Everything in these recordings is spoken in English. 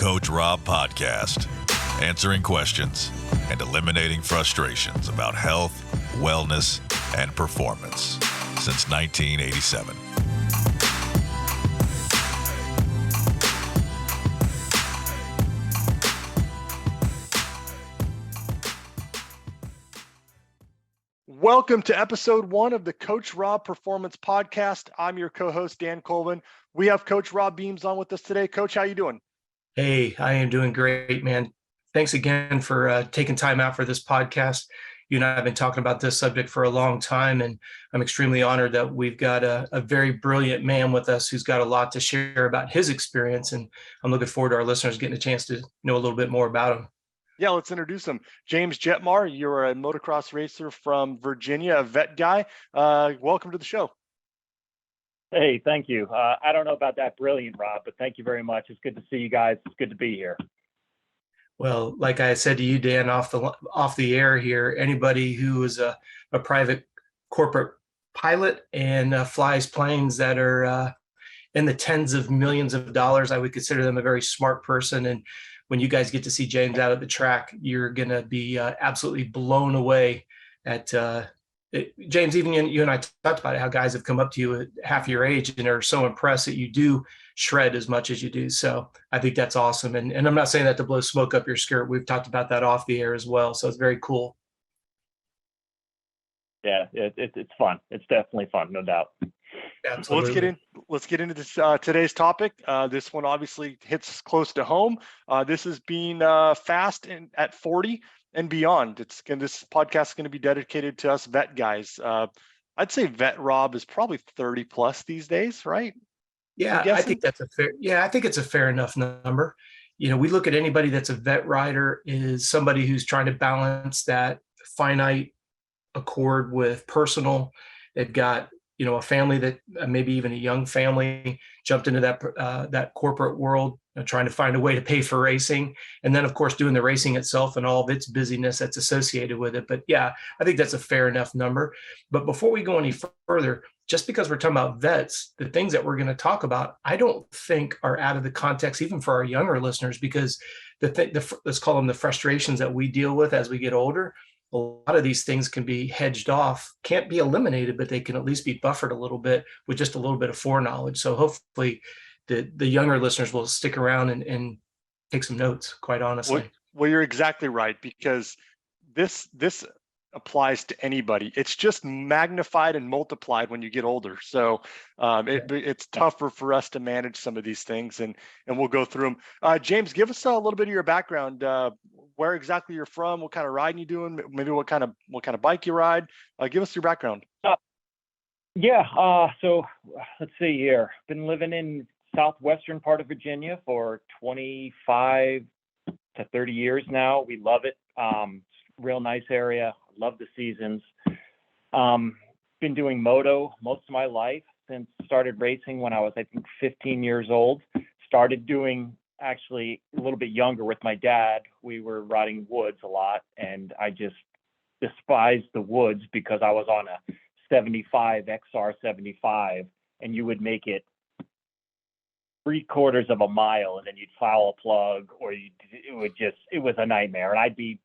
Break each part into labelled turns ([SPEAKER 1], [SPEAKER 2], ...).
[SPEAKER 1] Coach Robb Podcast, answering questions and eliminating frustrations about health, wellness, and performance since 1987.
[SPEAKER 2] Welcome to episode 1 of the Coach Robb Performance Podcast. I'm your co-host, Dan Colvin. We have Coach Robb Beams on with us today. Coach, how you doing?
[SPEAKER 3] Hey, I am doing great, man. Thanks again for taking time out for this podcast. You and I have been talking about this subject for a long time, and I'm extremely honored that we've got a very brilliant man with us who's got a lot to share about his experience, and I'm looking forward to our listeners getting a chance to know a little bit more about him.
[SPEAKER 2] Yeah, let's introduce him. James Jetmar, you're a motocross racer from Virginia, a vet guy. Welcome to the show.
[SPEAKER 4] Hey, thank you. I don't know about that brilliant, Rob, but thank you very much. It's good to see you guys. It's good to be here.
[SPEAKER 3] Well, like I said to you, Dan, off the air here, anybody who is a private corporate pilot and flies planes that are in the tens of millions of dollars, I would consider them a very smart person. And when you guys get to see James out at the track, you're going to be absolutely blown away at James. Even you and I talked about it, how guys have come up to you at half your age and are so impressed that you do shred as much as you do. So I think that's awesome. And I'm not saying that to blow smoke up your skirt. We've talked about that off the air as well. So it's very cool.
[SPEAKER 4] Yeah, it's fun. It's definitely fun, no doubt.
[SPEAKER 2] Absolutely. So let's get into this today's topic. This one obviously hits close to home. This is being fast and at 40 and beyond. This podcast is going to be dedicated to us vet guys. I'd say vet Rob is probably 30 plus these days, right?
[SPEAKER 3] Yeah, I think that's I think it's a fair enough number. You know, we look at anybody that's a vet rider is somebody who's trying to balance that finite accord with personal. They've got, you know, a family that maybe even a young family jumped into that corporate world, trying to find a way to pay for racing. And then, of course, doing the racing itself and all of its busyness that's associated with it. But yeah, I think that's a fair enough number. But before we go any further, just because we're talking about vets, the things that we're going to talk about, I don't think are out of the context, even for our younger listeners, because let's call them the frustrations that we deal with as we get older. A lot of these things can be hedged off, can't be eliminated, but they can at least be buffered a little bit with just a little bit of foreknowledge. So hopefully the younger listeners will stick around and take some notes, quite honestly.
[SPEAKER 2] Well, you're exactly right, because this applies to anybody. It's just magnified and multiplied when you get older. So it's tougher for us to manage some of these things, and we'll go through them. James, give us a little bit of your background. Where exactly you're from, what kind of riding you doing, maybe what kind of bike you ride. Give us your background.
[SPEAKER 4] So let's see here. Been living in southwestern part of Virginia for 25 to 30 years now. We love it. Real nice area. Love the seasons. Been doing moto most of my life since started racing when I was, I think, 15 years old. Started doing actually a little bit younger with my dad. We were riding woods a lot, and I just despised the woods because I was on a 75 XR 75, and you would make it 3/4 of a mile, and then you'd foul a plug, or it was a nightmare. And I'd be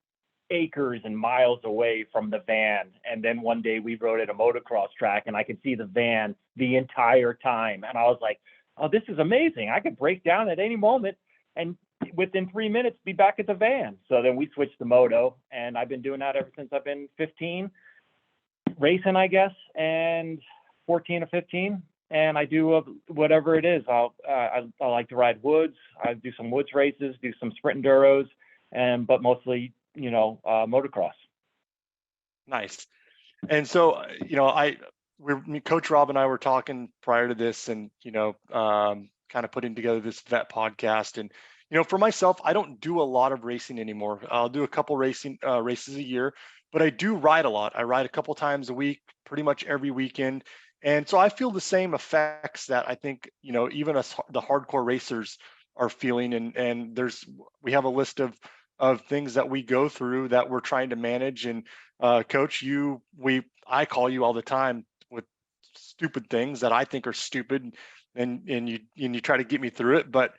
[SPEAKER 4] acres and miles away from the van. And then one day we rode at a motocross track, and I could see the van the entire time. And I was like, oh, this is amazing. I could break down at any moment and within 3 minutes be back at the van. So then we switched to moto, and I've been doing that ever since I've been 15, racing, I guess, and 14 or 15. And I do whatever it is. I like to ride woods. I do some woods races, do some sprint enduros, but mostly, motocross.
[SPEAKER 2] Nice. And so, Coach Robb and I were talking prior to this, and, kind of putting together this vet podcast. And, for myself, I don't do a lot of racing anymore. I'll do a couple races a year, but I do ride a lot. I ride a couple times a week, pretty much every weekend. And so I feel the same effects that I think, even us, the hardcore racers, are feeling. And we have a list of things that we go through that we're trying to manage. And Coach, I call you all the time with stupid things that I think are stupid, and you try to get me through it. But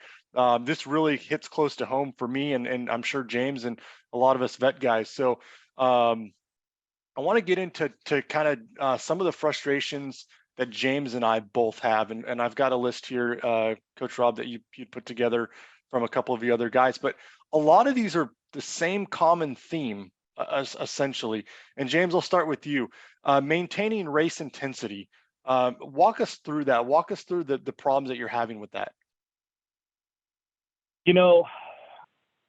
[SPEAKER 2] this really hits close to home for me, and I'm sure James and a lot of us vet guys. So I want to get into kind of some of the frustrations that James and I both have, and I've got a list here, Coach Robb, that you put together from a couple of the other guys, but a lot of these are the same common theme, essentially. And James, I'll start with you. Maintaining race intensity. Walk us through that. Walk us through the problems that you're having with that.
[SPEAKER 4] You know,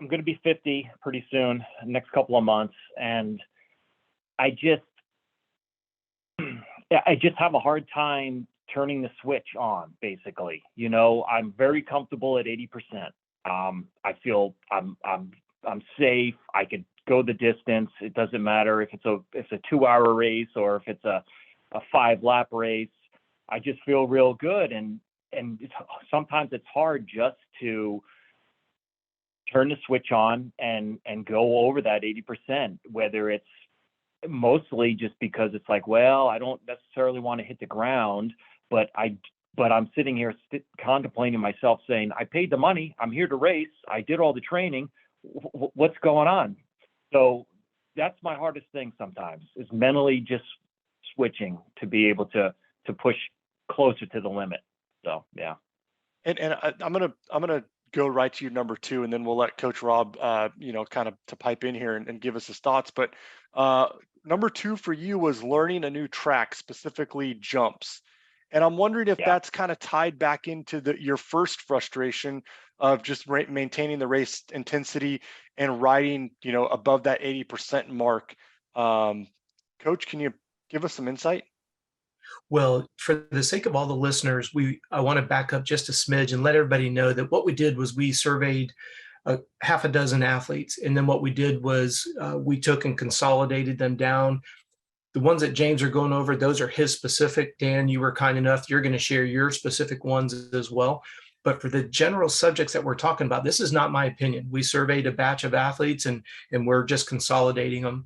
[SPEAKER 4] I'm going to be 50 pretty soon, next couple of months, and I just have a hard time turning the switch on, basically. You know, I'm very comfortable at 80%. I feel I'm safe. I could go the distance. It doesn't matter if it's a 2-hour race or if it's a 5-lap race. I just feel real good. And sometimes it's hard just to turn the switch on and go over that 80%, whether it's mostly just because it's like, well, I don't necessarily want to hit the ground, but I'm sitting here contemplating myself saying, I paid the money. I'm here to race. I did all the training. What's going on? So that's my hardest thing sometimes, is mentally just switching to be able to push closer to the limit. So, yeah.
[SPEAKER 2] And I'm gonna go right to your number 2, and then we'll let Coach Robb, kind of to pipe in here and give us his thoughts. But number 2 for you was learning a new track, specifically jumps. And I'm wondering if that's kind of tied back into your first frustration of just maintaining the race intensity and riding, above that 80% mark. Coach, can you give us some insight?
[SPEAKER 3] Well, for the sake of all the listeners, I want to back up just a smidge and let everybody know that what we did was we surveyed half a dozen athletes. And then what we did was we took and consolidated them down. The ones that James are going over, those are his specific. Dan, you were kind enough. You're going to share your specific ones as well. But for the general subjects that we're talking about, this is not my opinion. We surveyed a batch of athletes and we're just consolidating them.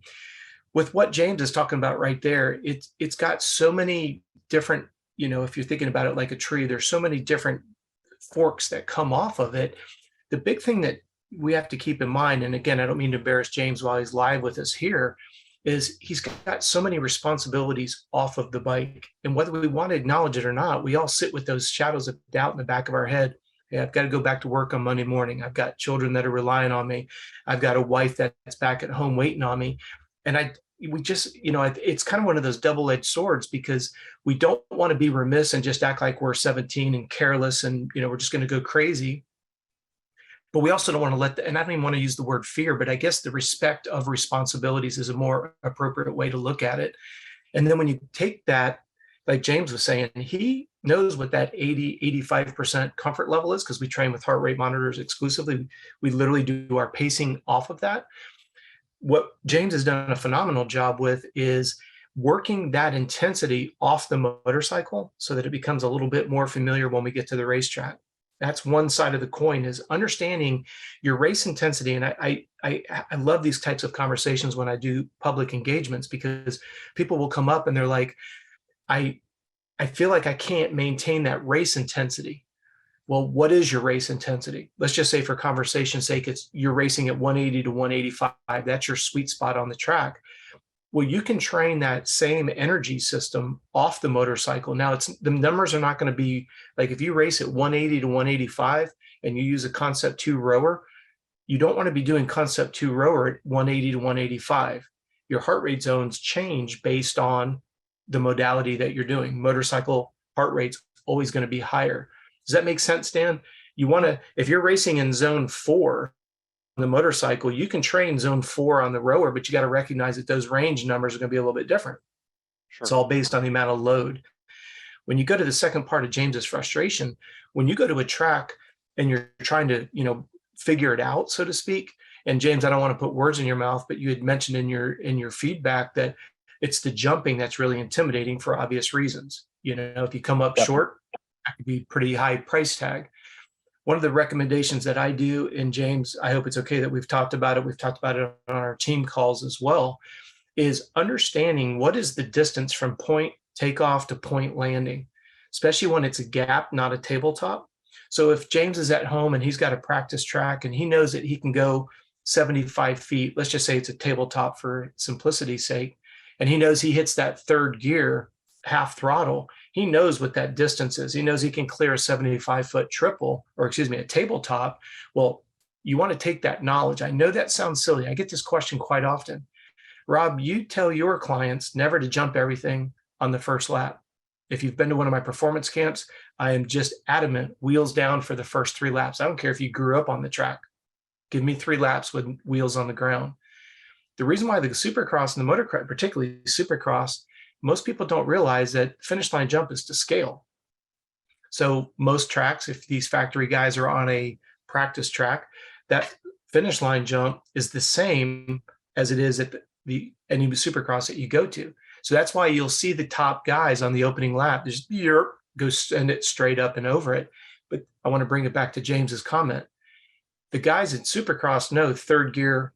[SPEAKER 3] With what James is talking about right there, it's got so many different, if you're thinking about it like a tree, there's so many different forks that come off of it. The big thing that we have to keep in mind, and again, I don't mean to embarrass James while he's live with us here, is he's got so many responsibilities off of the bike. And whether we want to acknowledge it or not, we all sit with those shadows of doubt in the back of our head. Hey, I've got to go back to work on Monday morning. I've got children that are relying on me. I've got a wife that's back at home waiting on me. And we just, it's kind of one of those double-edged swords, because we don't want to be remiss and just act like we're 17 and careless and, we're just going to go crazy. But we also don't want to and I don't even want to use the word fear, but I guess the respect of responsibilities is a more appropriate way to look at it. And then when you take that, like James was saying, he knows what that 85% comfort level is, because we train with heart rate monitors exclusively. We literally do our pacing off of that. What James has done a phenomenal job with is working that intensity off the motorcycle so that it becomes a little bit more familiar when we get to the racetrack. That's one side of the coin, is understanding your race intensity. And I love these types of conversations when I do public engagements, because people will come up and they're like, I feel like I can't maintain that race intensity. Well, what is your race intensity? Let's just say, for conversation's sake, you're racing at 180 to 185. That's your sweet spot on the track. Well, you can train that same energy system off the motorcycle. Now, the numbers are not going to be like, if you race at 180 to 185 and you use a Concept 2 rower, you don't want to be doing Concept 2 rower at 180 to 185. Your heart rate zones change based on the modality that you're doing. Motorcycle heart rate's always going to be higher. Does that make sense, Dan? If you're racing in zone 4 on the motorcycle, you can train zone 4 on the rower, but you got to recognize that those range numbers are going to be a little bit different. Sure. It's all based on the amount of load. When you go to the second part of James's frustration, when you go to a track and you're trying to, figure it out, so to speak. And James, I don't want to put words in your mouth, but you had mentioned in your feedback that it's the jumping that's really intimidating for obvious reasons. If you come up short, that could be pretty high price tag. One of the recommendations that I do, and James, I hope it's okay that we've talked about it on our team calls as well, is understanding what is the distance from point takeoff to point landing, especially when it's a gap, not a tabletop. So if James is at home and he's got a practice track and he knows that he can go 75 feet, let's just say it's a tabletop for simplicity's sake, and he knows he hits that third gear half throttle, he knows what that distance is. He knows he can clear a 75-foot triple, or excuse me, a tabletop. Well, you want to take that knowledge. I know that sounds silly. I get this question quite often. Rob, you tell your clients never to jump everything on the first lap. If you've been to one of my performance camps, I am just adamant, wheels down for the first 3 laps. I don't care if you grew up on the track. Give me 3 laps with wheels on the ground. The reason why the Supercross and the motocross, particularly Supercross, most people don't realize that finish line jump is to scale. So most tracks, if these factory guys are on a practice track, that finish line jump is the same as it is at any Supercross that you go to. So that's why you'll see the top guys on the opening lap just go send it straight up and over it. But I want to bring it back to James's comment. The guys at Supercross know third gear,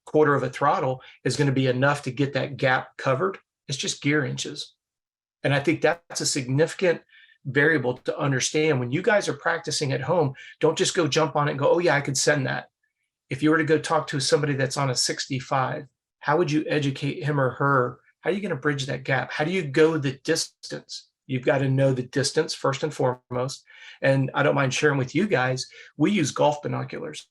[SPEAKER 3] quarter of a throttle is going to be enough to get that gap covered. It's just gear inches. And I think that's a significant variable to understand. When you guys are practicing at home, don't just go jump on it and go, oh yeah, I could send that. If you were to go talk to somebody that's on a 65, how would you educate him or her? How are you going to bridge that gap? How do you go the distance? You've got to know the distance first and foremost. And I don't mind sharing with you guys, we use golf binoculars.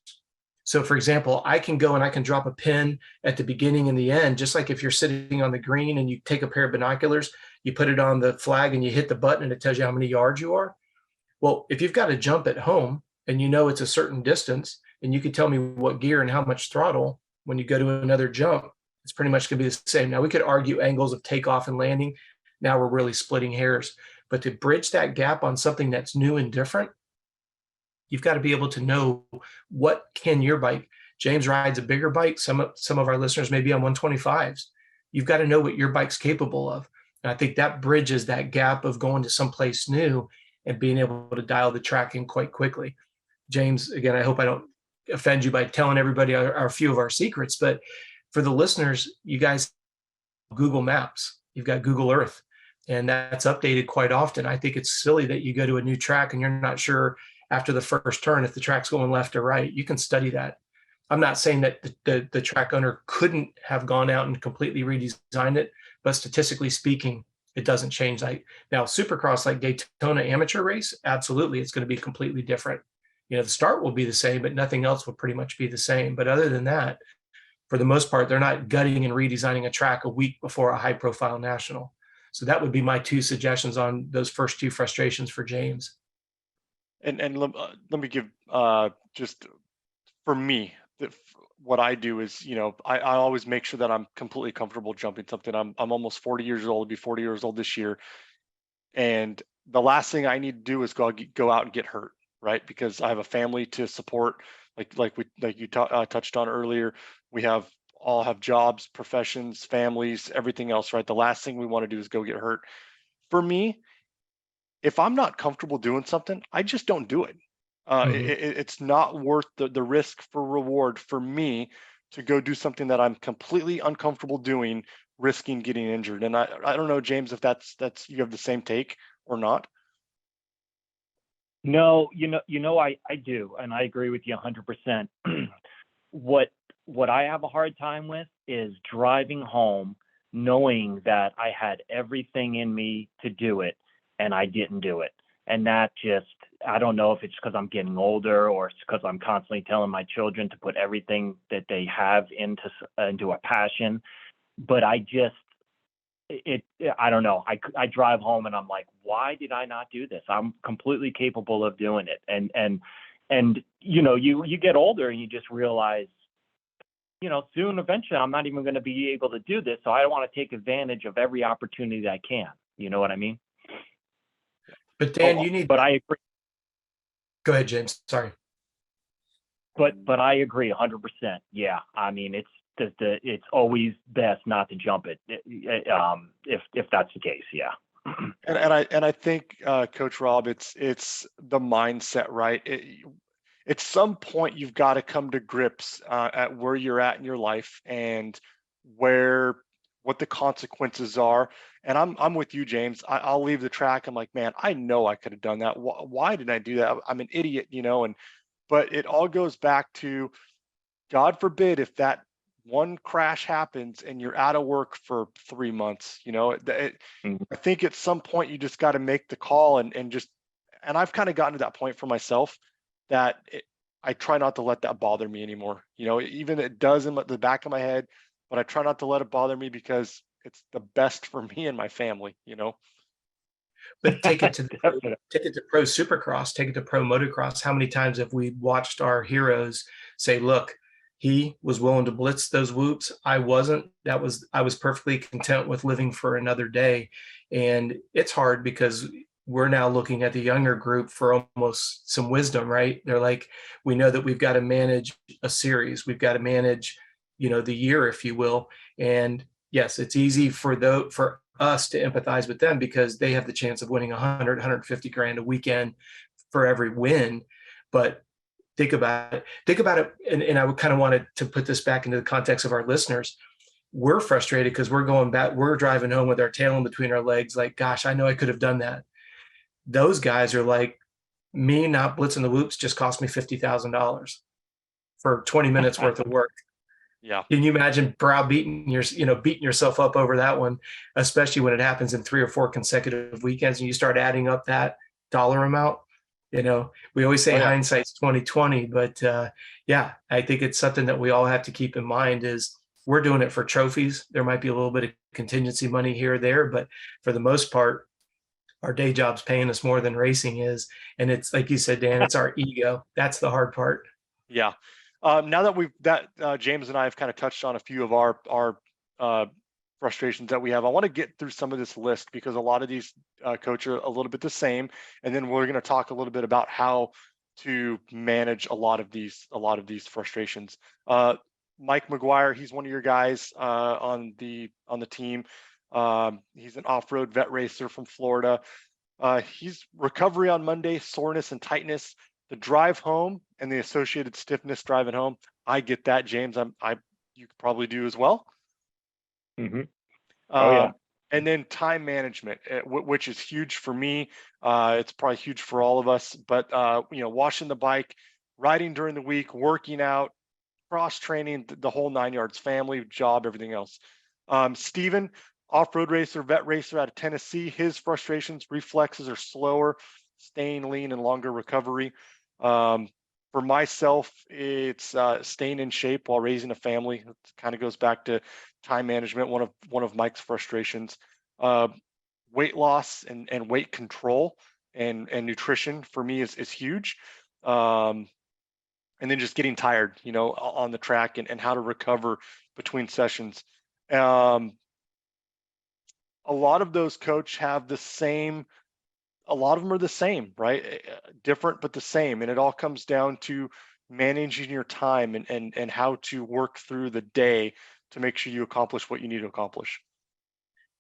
[SPEAKER 3] So for example, I can go and I can drop a pin at the beginning and the end, just like if you're sitting on the green and you take a pair of binoculars, you put it on the flag and you hit the button and it tells you how many yards you are. Well, if you've got a jump at home and you know it's a certain distance and you can tell me what gear and how much throttle, when you go to another jump, it's pretty much going to be the same. Now we could argue angles of takeoff and landing. Now we're really splitting hairs, but to bridge that gap on something that's new and different, you've got to be able to know what can your bike. James rides a bigger bike. Some of our listeners may be on 125s. You've got to know what your bike's capable of. And I think that bridges that gap of going to someplace new and being able to dial the track in quite quickly. James, again, I hope I don't offend you by telling everybody a few of our secrets, but for the listeners, you guys, Google Maps, you've got Google Earth, and that's updated quite often. I think it's silly that you go to a new track and you're not sure after the first turn if the track's going left or right. You can study that. I'm not saying that the track owner couldn't have gone out and completely redesigned it, but statistically speaking, it doesn't change. Like now, Supercross, like Daytona amateur race, absolutely, it's going to be completely different. The start will be the same, but nothing else will pretty much be the same. But other than that, for the most part, they're not gutting and redesigning a track a week before a high-profile national. So that would be my 2 suggestions on those first 2 frustrations for James.
[SPEAKER 2] And let me give just for me, what I do is, I always make sure that I'm completely comfortable jumping something. I'm almost 40 years old. I'll be 40 years old this year. And the last thing I need to do is go out and get hurt, right? Because I have a family to support, like you touched on earlier. We all have jobs, professions, families, everything else, right? The last thing we want to do is go get hurt. For me, if I'm not comfortable doing something, I just don't do it. It's not worth the risk for reward for me to go do something that I'm completely uncomfortable doing, risking getting injured. And I don't know, James, if that's you have the same take or not.
[SPEAKER 4] No, I do, and I agree with you 100%. What I have a hard time with is driving home knowing that I had everything in me to do it and I didn't do it. And that just, I don't know if it's because I'm getting older or it's because I'm constantly telling my children to put everything that they have into a passion. But I don't know. I drive home and I'm like, why did I not do this? I'm completely capable of doing it. And you get older and you just realize, soon, eventually, I'm not even going to be able to do this. So I want to take advantage of every opportunity that I can. You know what I mean?
[SPEAKER 3] But Dan,
[SPEAKER 4] But I agree.
[SPEAKER 3] Go ahead, James. Sorry.
[SPEAKER 4] But I agree 100%. Yeah. I mean, it's always best not to jump it if that's the case. Yeah.
[SPEAKER 2] And I think, Coach Robb, it's the mindset, right? At some point, you've got to come to grips at where you're at in your life and where what the consequences are. And I'm with you, James. I'll leave the track. I'm like, man, I know I could have done that. Why did I do that? I'm an idiot, but it all goes back to, God forbid, if that one crash happens and you're out of work for 3 months, I think at some point you just got to make the call and I've kind of gotten to that point for myself that I try not to let that bother me anymore. Even it does in the back of my head, but I try not to let it bother me because it's the best for me and my family,
[SPEAKER 3] But take it to pro supercross, take it to pro motocross. How many times have we watched our heroes say, look, he was willing to blitz those whoops. I wasn't. I was perfectly content with living for another day. And it's hard because we're now looking at the younger group for almost some wisdom, right? They're like, we know that we've got to manage a series. We've got to manage, the year, if you will. And yes, it's easy for us to empathize with them because they have the chance of winning 100, 150 grand a weekend for every win. But think about it. And I would kind of wanted to put this back into the context of our listeners. We're frustrated because we're going back, we're driving home with our tail in between our legs. Like, gosh, I know I could have done that. Those guys are like, me not blitzing the whoops just cost me $50,000 for 20 minutes worth of work.
[SPEAKER 2] Yeah.
[SPEAKER 3] Can you imagine beating yourself up over that one, especially when it happens in 3 or 4 consecutive weekends and you start adding up that dollar amount? We always say hindsight's 2020, but I think it's something that we all have to keep in mind is we're doing it for trophies. There might be a little bit of contingency money here or there, but for the most part, our day job's paying us more than racing is. And it's like you said, Dan, it's our ego. That's the hard part.
[SPEAKER 2] Yeah. Now that James and I have kind of touched on a few of our frustrations that we have, I want to get through some of this list because a lot of these coach are a little bit the same, and then we're going to talk a little bit about how to manage a lot of these frustrations. Mike McGuire, he's one of your guys on the team. He's an off-road vet racer from Florida. He's recovery on Monday, soreness and tightness. The drive home and the associated stiffness driving home, I get that, James. You probably do as well.
[SPEAKER 4] Mm-hmm. Oh yeah.
[SPEAKER 2] And then time management, which is huge for me. It's probably huge for all of us. But washing the bike, riding during the week, working out, cross training, the whole 9 yards, family, job, everything else. Steven, off-road racer, vet racer out of Tennessee. His frustrations, reflexes are slower, staying lean and longer recovery. For myself, it's staying in shape while raising a family. It kind of goes back to time management. One of Mike's frustrations, weight loss and weight control and nutrition for me is huge. And then just getting tired, on the track and how to recover between sessions. A lot of those, coach, have the same. A lot of them are the same, right? Different, but the same. And it all comes down to managing your time and how to work through the day to make sure you accomplish what you need to accomplish.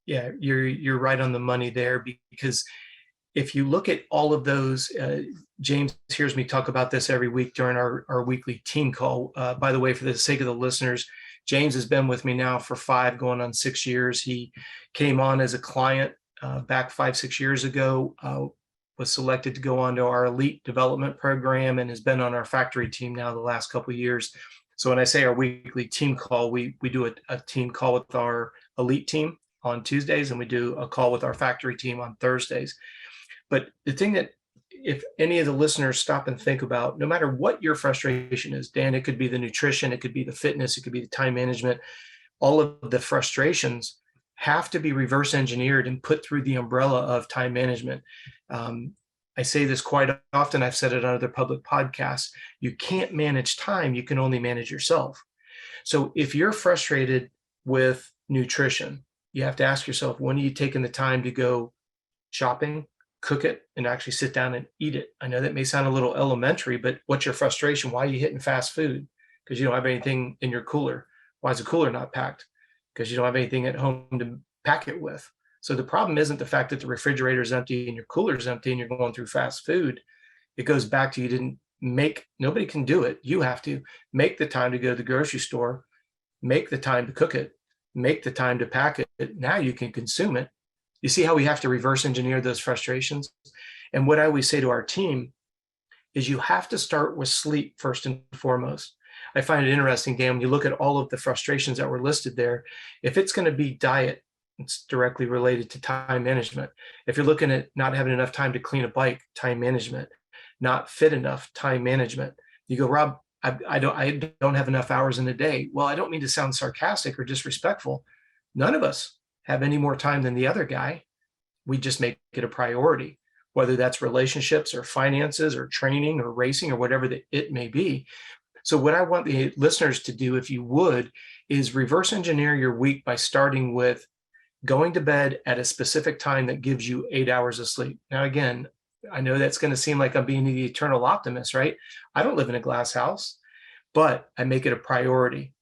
[SPEAKER 3] Yeah, you're right on the money there, because if you look at all of those, James hears me talk about this every week during our weekly team call. By the way, for the sake of the listeners, James has been with me now for 5 going on 6 years. He came on as a client back 5-6 years ago, was selected to go on to our elite development program and has been on our factory team now the last couple of years. So when I say our weekly team call, we do a team call with our elite team on Tuesdays, and we do a call with our factory team on Thursdays. But the thing that, if any of the listeners stop and think about, no matter what your frustration is, Dan, it could be the nutrition, it could be the fitness, it could be the time management, all of the frustrations have to be reverse engineered and put through the umbrella of time management. I say this quite often. I've said it on other public podcasts. You can't manage time. You can only manage yourself. So if you're frustrated with nutrition, you have to ask yourself, when are you taking the time to go shopping, cook it, and actually sit down and eat it? I know that may sound a little elementary, but what's your frustration? Why are you hitting fast food? Because you don't have anything in your cooler. Why is the cooler not packed? Because you don't have anything at home to pack it with. So the problem isn't the fact that the refrigerator is empty and your cooler is empty and you're going through fast food. It goes back to nobody can do it. You have to make the time to go to the grocery store, make the time to cook it, make the time to pack it. Now you can consume it. You see how we have to reverse engineer those frustrations? And what I always say to our team is you have to start with sleep first and foremost. I find it interesting, Dan, when you look at all of the frustrations that were listed there, if it's going to be diet, it's directly related to time management. If you're looking at not having enough time to clean a bike, time management, not fit enough, time management. You go, Rob, I don't have enough hours in a day. Well, I don't mean to sound sarcastic or disrespectful. None of us have any more time than the other guy. We just make it a priority, whether that's relationships or finances or training or racing or whatever it may be. So what I want the listeners to do, if you would, is reverse engineer your week by starting with going to bed at a specific time that gives you 8 hours of sleep. Now, again, I know that's going to seem like I'm being the eternal optimist, right? I don't live in a glass house, but I make it a priority.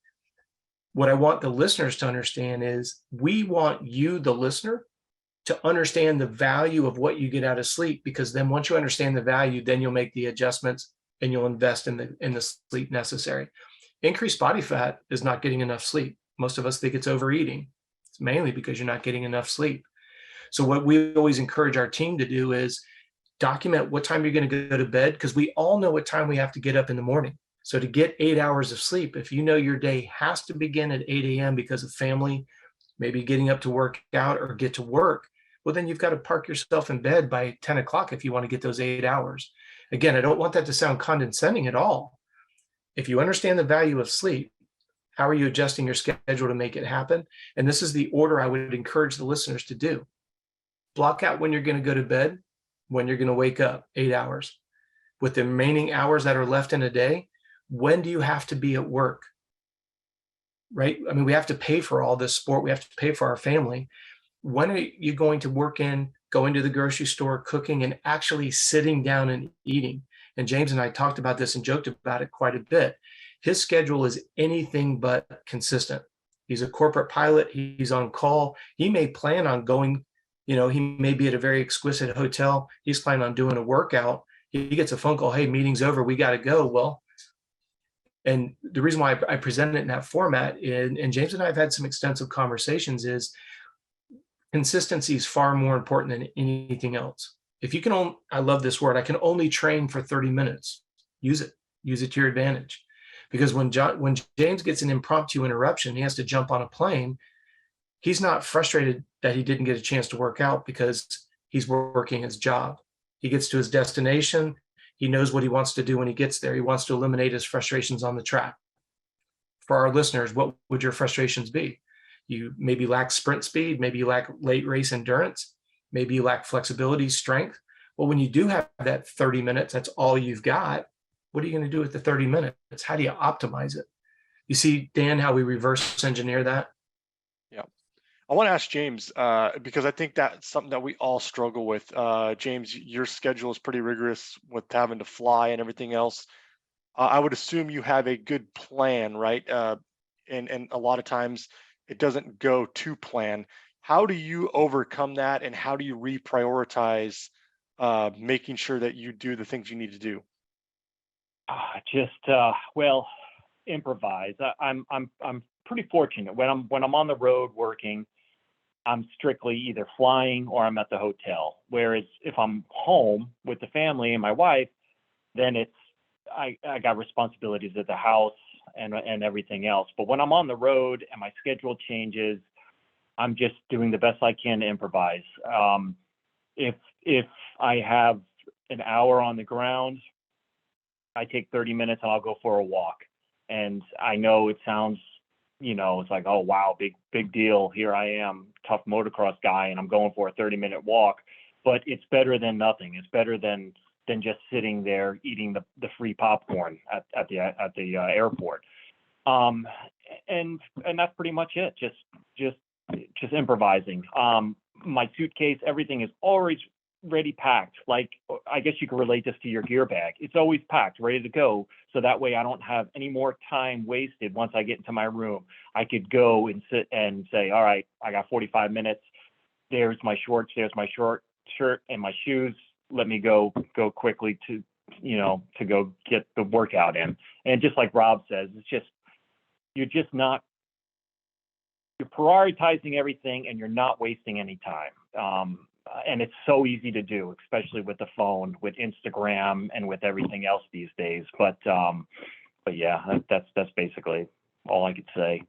[SPEAKER 3] What I want the listeners to understand is we want you, the listener, to understand the value of what you get out of sleep, because then once you understand the value, then you'll make the adjustments and you'll invest in the sleep necessary. Increased body fat is not getting enough sleep. Most of us think it's overeating. It's mainly because you're not getting enough sleep. So what we always encourage our team to do is document what time you're going to go to bed, because we all know what time we have to get up in the morning. So to get 8 hours of sleep, if you know your day has to begin at 8 a.m. because of family, maybe getting up to work out or get to work, well, then you've got to park yourself in bed by 10 o'clock if you want to get those 8 hours. Again, I don't want that to sound condescending at all. If you understand the value of sleep, how are you adjusting your schedule to make it happen? And this is the order I would encourage the listeners to do. Block out when you're going to go to bed, when you're going to wake up, 8 hours. With the remaining hours that are left in a day, when do you have to be at work? Right? I mean, we have to pay for all this sport. We have to pay for our family. When are you going to work in, going to the grocery store, cooking, and actually sitting down and eating? And James and I talked about this and joked about it quite a bit. His schedule is anything but consistent. He's a corporate pilot. He's on call. He may plan on going, he may be at a very exquisite hotel. He's planning on doing a workout. He gets a phone call, hey, meeting's over, we got to go. Well, and the reason why I presented it in that format, and James and I have had some extensive conversations, is consistency is far more important than anything else. If you can, I love this word, I can only train for 30 minutes. Use it to your advantage. Because when James gets an impromptu interruption, he has to jump on a plane, he's not frustrated that he didn't get a chance to work out because he's working his job. He gets to his destination. He knows what he wants to do when he gets there. He wants to eliminate his frustrations on the track. For our listeners, what would your frustrations be? You maybe lack sprint speed. Maybe you lack late race endurance. Maybe you lack flexibility, strength. Well, when you do have that 30 minutes, that's all you've got. What are you going to do with the 30 minutes? How do you optimize it? You see, Dan, how we reverse engineer that?
[SPEAKER 2] Yeah. I want to ask James, because I think that's something that we all struggle with. James, your schedule is pretty rigorous with having to fly and everything else. I would assume you have a good plan, right? And a lot of times it doesn't go to plan. How do you overcome that, and how do you reprioritize making sure that you do the things you need to do?
[SPEAKER 4] Well, improvise. I'm pretty fortunate when I'm on the road working. I'm strictly either flying or I'm at the hotel. Whereas if I'm home with the family and my wife, then I got responsibilities at the house and everything else. But when I'm on the road and my schedule changes, I'm just doing the best I can to improvise. If I have an hour on the ground, I take 30 minutes and I'll go for a walk. And I know it sounds, it's like, oh, wow, big deal. Here I am, tough motocross guy, and I'm going for a 30-minute walk. But it's better than nothing. It's better than just sitting there eating the free popcorn at the airport. And that's pretty much it. Just improvising. My suitcase, everything is always ready packed. Like, I guess you could relate this to your gear bag. It's always packed, ready to go. So that way I don't have any more time wasted. Once I get into my room, I could go and sit and say, all right, I got 45 minutes. There's my shorts, there's my short shirt and my shoes. Let me go quickly to go get the workout in. And just like Rob says, you're just not you're prioritizing everything and you're not wasting any time. And it's so easy to do, especially with the phone, with Instagram, and with everything else these days. But yeah, that's basically all I could say.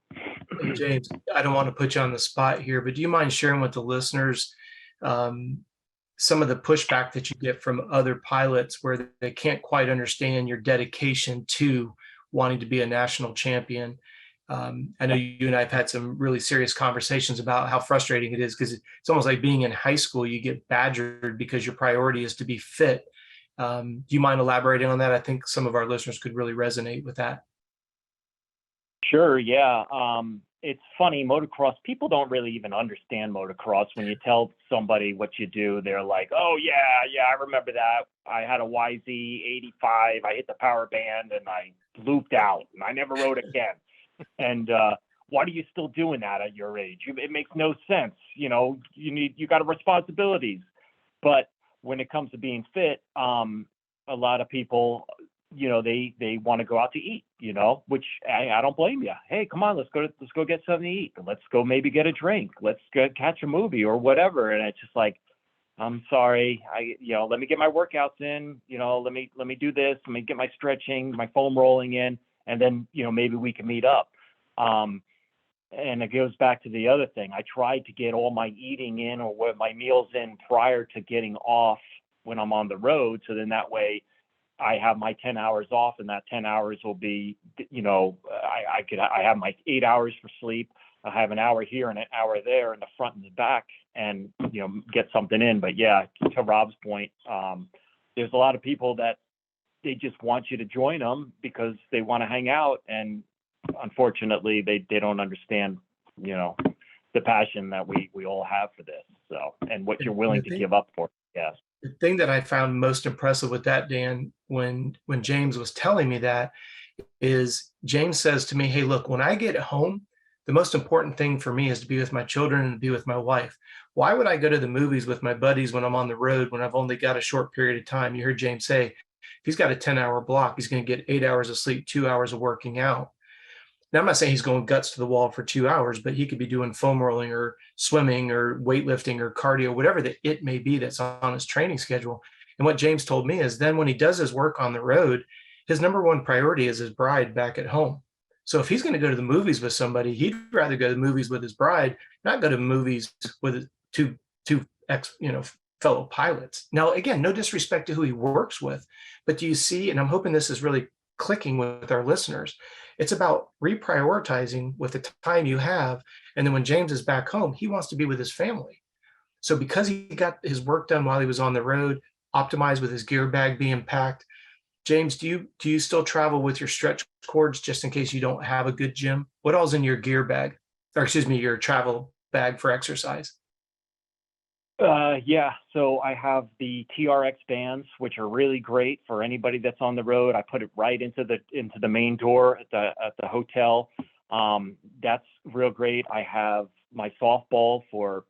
[SPEAKER 3] Hey, James, I don't want to put you on the spot here, but do you mind sharing with the listeners some of the pushback that you get from other pilots where they can't quite understand your dedication to wanting to be a national champion? I know you and I have had some really serious conversations about how frustrating it is, because it's almost like being in high school. You get badgered because your priority is to be fit. Do you mind elaborating on that? I think some of our listeners could really resonate with that.
[SPEAKER 4] Sure. Yeah. It's funny, motocross, people don't really even understand motocross. When you tell somebody what you do, they're like, oh yeah, I remember that. I had a YZ85. I hit the power band and I looped out and I never rode again. And why are you still doing that at your age? It makes no sense. You got responsibilities. But when it comes to being fit, a lot of people, they want to go out to eat, which I don't blame you. Hey, come on, let's go get something to eat. Let's go maybe get a drink. Let's go catch a movie or whatever. And it's just like, I'm sorry, let me get my workouts in. Let me do this. Let me get my stretching, my foam rolling in, and then maybe we can meet up. And it goes back to the other thing. I tried to get all my eating in or my meals in prior to getting off when I'm on the road. So then that way I have my 10 hours off, and that 10 hours will be, I have my 8 hours for sleep. I have an hour here and an hour there in the front and the back, and, get something in. But yeah, to Rob's point, there's a lot of people that they just want you to join them because they want to hang out. And unfortunately, they don't understand, the passion that we all have for this. So, and what you're willing to give up for. Yes.
[SPEAKER 3] The thing that I found most impressive with that, Dan, when James was telling me that, is James says to me, hey, look, when I get home, the most important thing for me is to be with my children and to be with my wife. Why would I go to the movies with my buddies when I'm on the road, when I've only got a short period of time? You heard James say, if he's got a 10-hour block, he's going to get 8 hours of sleep, 2 hours of working out. Now, I'm not saying he's going guts to the wall for 2 hours, but he could be doing foam rolling or swimming or weightlifting or cardio, whatever that it may be that's on his training schedule. And what James told me is then when he does his work on the road, his number one priority is his bride back at home. So if he's going to go to the movies with somebody, he'd rather go to the movies with his bride, not go to movies with two fellow pilots. Now, again, no disrespect to who he works with, but do you see, and I'm hoping this is really clicking with our listeners, it's about reprioritizing with the time you have. And then when James is back home, he wants to be with his family. So because he got his work done while he was on the road, optimized with his gear bag being packed, James, do you still travel with your stretch cords just in case you don't have a good gym? What all's in your gear bag, or excuse me, your travel bag for exercise?
[SPEAKER 4] Yeah, so I have the TRX bands, which are really great for anybody that's on the road. I put it right into the main door at the hotel. That's real great. I have my softball for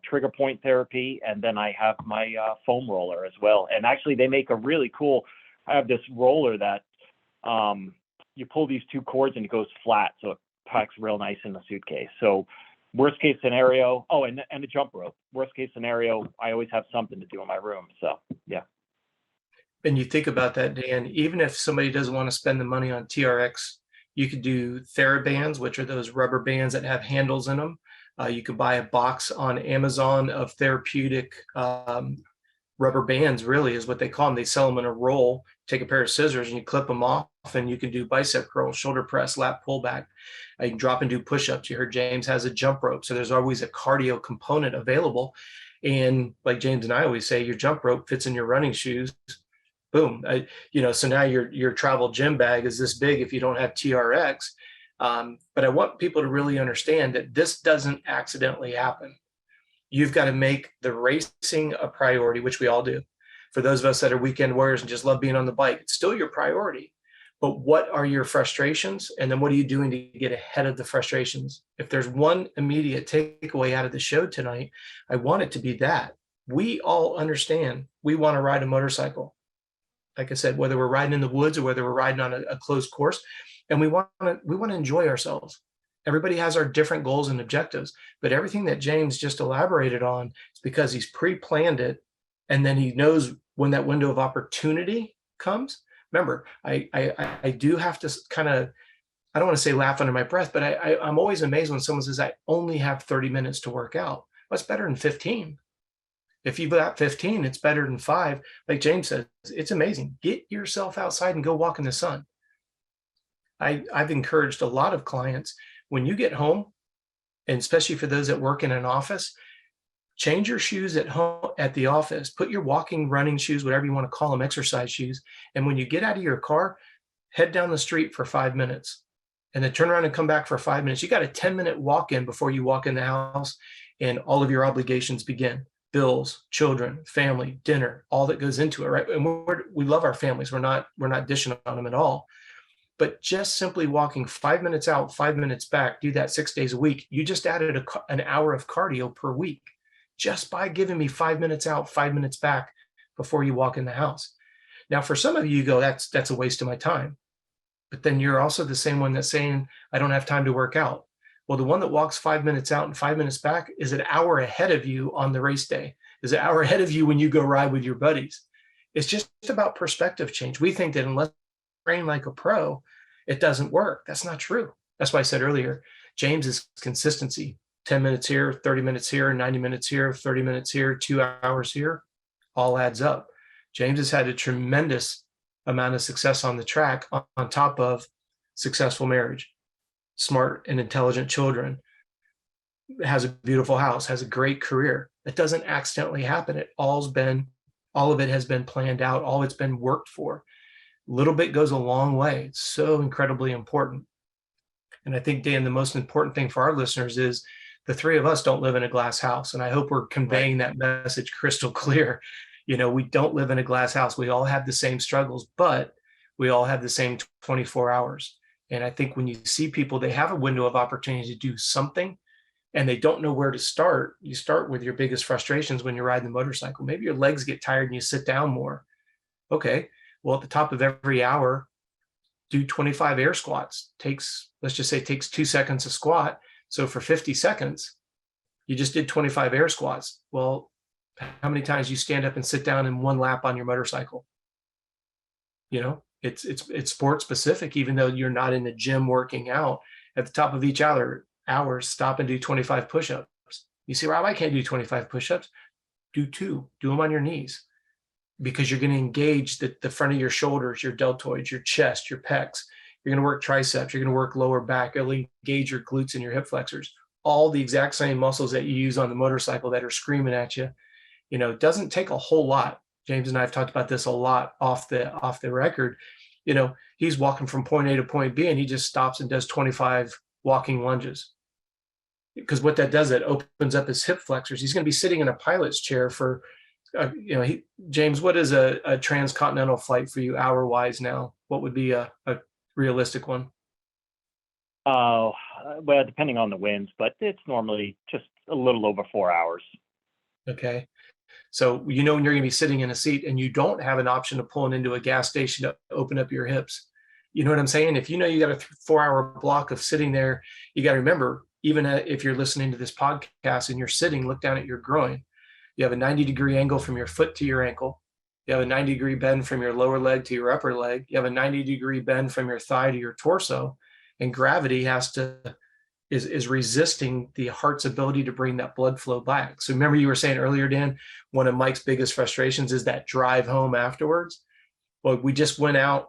[SPEAKER 4] trigger point therapy, and then I have my foam roller as well. And actually, they make a really cool. I have this roller that you pull these two cords and it goes flat, so it packs real nice in the suitcase. So. Worst case scenario, and a jump rope. Worst case scenario, I always have something to do in my room. So, yeah.
[SPEAKER 3] And you think about that, Dan, even if somebody doesn't want to spend the money on TRX, you could do TheraBands, which are those rubber bands that have handles in them. You could buy a box on Amazon of therapeutic rubber bands, really is what they call them. They sell them in a roll. Take a pair of scissors and you clip them off, and you can do bicep curl, shoulder press, lat pullback. You can drop and do push-ups. You heard James has a jump rope. So there's always a cardio component available. And like James and I always say, your jump rope fits in your running shoes. Boom. So now your travel gym bag is this big if you don't have TRX. But I want people to really understand that this doesn't accidentally happen. You've got to make the racing a priority, which we all do. For those of us that are weekend warriors and just love being on the bike, it's still your priority. But what are your frustrations? And then what are you doing to get ahead of the frustrations? If there's one immediate takeaway out of the show tonight, I want it to be that. We all understand we want to ride a motorcycle. Like I said, whether we're riding in the woods or whether we're riding on a closed course, and we want to enjoy ourselves. Everybody has our different goals and objectives, but everything that James just elaborated on is because he's pre-planned it, and then he knows when that window of opportunity comes. Remember, I do have to kind of, I don't want to say laugh under my breath, but I'm always amazed when someone says, I only have 30 minutes to work out. What's better than 15? If you've got 15, it's better than 5. Like James says, it's amazing. Get yourself outside and go walk in the sun. I've encouraged a lot of clients, when you get home, and especially for those that work in an office, change your shoes at home, at the office, put your walking, running shoes, whatever you want to call them, exercise shoes. And when you get out of your car, head down the street for 5 minutes and then turn around and come back for 5 minutes. You got a 10-minute walk in before you walk in the house, and all of your obligations begin. Bills, children, family, dinner, all that goes into it, right? And we love our families. We're not dishing on them at all. But just simply walking 5 minutes out, 5 minutes back, do that 6 days a week. You just added an hour of cardio per week just by giving me 5 minutes out, 5 minutes back before you walk in the house. Now, for some of you go, that's a waste of my time. But then you're also the same one that's saying, I don't have time to work out. Well, the one that walks 5 minutes out and 5 minutes back is an hour ahead of you on the race day, is an hour ahead of you when you go ride with your buddies. It's just about perspective change. We think that unless you train like a pro, it doesn't work. That's not true. That's why I said earlier, James is consistency. 10 minutes here, 30 minutes here, 90 minutes here, 30 minutes here, 2 hours here, all adds up. James has had a tremendous amount of success on the track on top of successful marriage, smart and intelligent children, has a beautiful house, has a great career. It doesn't accidentally happen. All of it has been planned out. All it's been worked for. A little bit goes a long way. It's so incredibly important. And I think, Dan, the most important thing for our listeners is the three of us don't live in a glass house. And I hope we're conveying that message crystal clear. We don't live in a glass house. We all have the same struggles, but we all have the same 24 hours. And I think when you see people, they have a window of opportunity to do something and they don't know where to start. You start with your biggest frustrations when you're riding the motorcycle. Maybe your legs get tired and you sit down more. Okay. Well, at the top of every hour, do 25 air squats. Let's just say it takes 2 seconds to squat. So for 50 seconds, you just did 25 air squats. Well, how many times you stand up and sit down in one lap on your motorcycle? It's sport specific, even though you're not in the gym working out. At the top of each hour, stop and do 25 push-ups. You say, Rob, I can't do 25 push-ups. Do 2. Do them on your knees, because you're going to engage the front of your shoulders, your deltoids, your chest, your pecs. You're going to work triceps. You're going to work lower back. It'll engage your glutes and your hip flexors. All the exact same muscles that you use on the motorcycle that are screaming at you. It doesn't take a whole lot. James and I have talked about this a lot off the record. He's walking from point A to point B, and he just stops and does 25 walking lunges. Because what that does, it opens up his hip flexors. He's going to be sitting in a pilot's chair for, James, what is a transcontinental flight for you hour-wise now? What would be a realistic one?
[SPEAKER 4] Well, depending on the winds, but it's normally just a little over 4 hours. Okay.
[SPEAKER 3] So, when you're going to be sitting in a seat and you don't have an option of pulling into a gas station to open up your hips. You know what I'm saying? If you got a 4-hour block of sitting there, you got to remember, even if you're listening to this podcast and you're sitting, look down at your groin. You have a 90-degree angle from your foot to your ankle. You have a 90-degree bend from your lower leg to your upper leg. You have a 90-degree bend from your thigh to your torso. And gravity is resisting the heart's ability to bring that blood flow back. So remember, you were saying earlier, Dan, one of Mike's biggest frustrations is that drive home afterwards. Well, we just went out,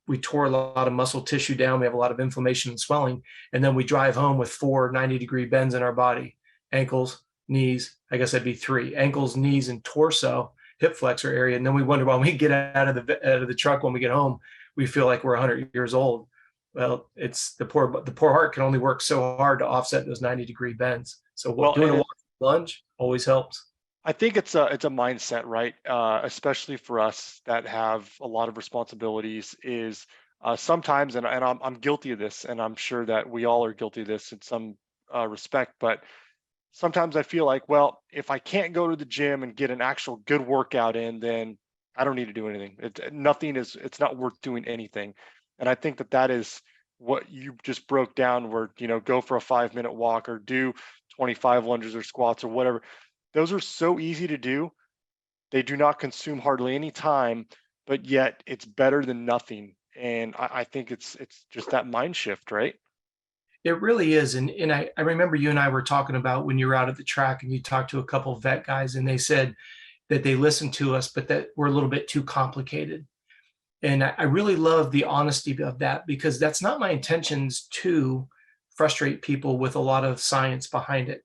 [SPEAKER 3] we tore a lot of muscle tissue down. We have a lot of inflammation and swelling. And then we drive home with 4 90-degree bends in our body: ankles, knees. I guess that'd be 3: ankles, knees, and torso, hip flexor area. And then we wonder, when we get out of the truck, when we get home, we feel like we're 100 years old. Well, it's the poor heart can only work so hard to offset those 90-degree bends. So doing a walking lunge always helps.
[SPEAKER 2] I think it's a mindset, right? Especially for us that have a lot of responsibilities, is sometimes, and I'm guilty of this, and I'm sure that we all are guilty of this in some respect, but sometimes I feel like, well, if I can't go to the gym and get an actual good workout in, then I don't need to do anything. It's not worth doing anything. And I think that is what you just broke down, where, go for a 5-minute walk or do 25 lunges or squats or whatever. Those are so easy to do. They do not consume hardly any time, but yet it's better than nothing. And I think it's just that mind shift, right?
[SPEAKER 3] It really is. And I remember you and I were talking about when you were out at the track and you talked to a couple of vet guys, and they said that they listened to us, but that we're a little bit too complicated. And I really love the honesty of that, because that's not my intentions to frustrate people with a lot of science behind it.